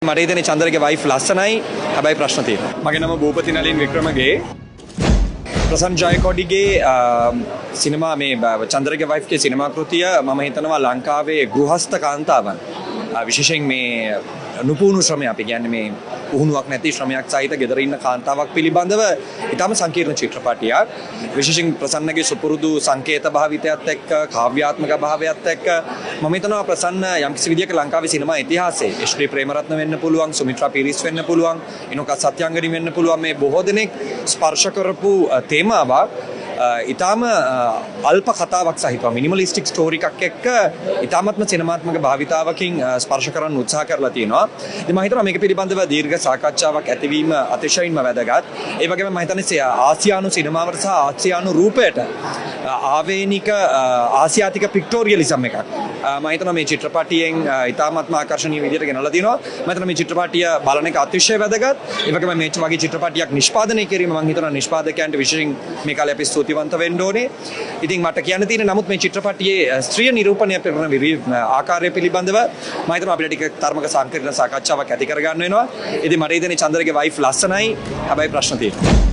මට හිතෙන්නේ චන්දරගේ වයිෆ් ලස්සනයි. හැබැයි ප්‍රශ්න තියෙනවා. මගේ නම භූපති නලින් වික්‍රමගේ. ප්‍රසන්න ජයකොඩිගේ සිනමා මේ චන්දරගේ වයිෆ්ගේ සිනමා කෘතිය මම හිතනවා ලංකාවේ ගෘහස්ත කාන්තාවන් විශේෂයෙන් මේ නුපුහුණු ශ්‍රමය අපි කියන්නේ මේ පුහුණුවක් නැති ශ්‍රමයක් සහිත ගෙදර ඉන්න කාන්තාවක් පිළිබඳව ඊටම සංකීර්ණ චිත්‍රපටයක්. විශේෂයෙන් ප්‍රසන්නගේ සුපුරුදු සංකේත භාවිතයත් එක්ක කාව්‍යාත්මක භාවයත් එක්ක මම හිතනවා ප්‍රසන්න යම්කිසි විදියක ලංකාවේ සිනමා ඉතිහාසයේ එස්.ටී. ප්‍රේමරත්න වෙන්න පුළුවන්, සුමිත්‍රා පීරිස් වෙන්න පුළුවන්, ඉනෝකා සත්‍යංගනි වෙන්න පුළුවන් මේ බොහෝ දෙනෙක් ස්පර්ශ කරපු තේමාවක් ඉතාම අල්ප කතාවක් සහිතව මිනිමලිස්ටික් ස්ටෝරි එකක් එක්ක ඉතාමත්ම සිනමාත්මක භාවිතාවකින් ස්පර්ශ කරන්න උත්සාහ කරලා තියෙනවා. ඉතින් මම හිතනවා මේක පිළිබඳව දීර්ඝ සාකච්ඡාවක් ඇතිවීම අතිශයින්ම වැදගත්. ඒ වගේම මම හිතන්නේ ආසියානු සිනමාවට සහ ආසියානු රූපයට ආවේනික ආසියාතික පික්ටෝරියලිසම් එකක්. මම හිතනවා මේ චිත්‍රපටියෙන් ඉතාමත්ම ආකර්ශනීය විදිහට ගෙනල්ලා තිනවා. මම හිතනවා මේ චිත්‍රපටිය බලන එක අතිශය වැදගත්. ඒ වගේම මේ වගේ චිත්‍රපටියක් නිෂ්පාදනය කිරීම මම හිතනවා නිෂ්පාදකයන්ට විශේෂයෙන් මේ කාලේ අපි ස්තුතිවන්ත වෙන්න ඕනේ. ඉතින් මට කියන්න තියෙන නමුත් මේ චිත්‍රපටියේ ස්ත්‍රීය නිරූපණය කරන ආකාරය පිළිබඳව මම හිතනවා අපිට ටික තරමක සංකීර්ණ සාකච්ඡාවක් ඇති කරගන්න වෙනවා. ඉතින් මට හිතෙන්නේ චන්දරගේ වයිෆ් ලස්සනයි. හැබැයි ප්‍රශ්න තියෙනවා.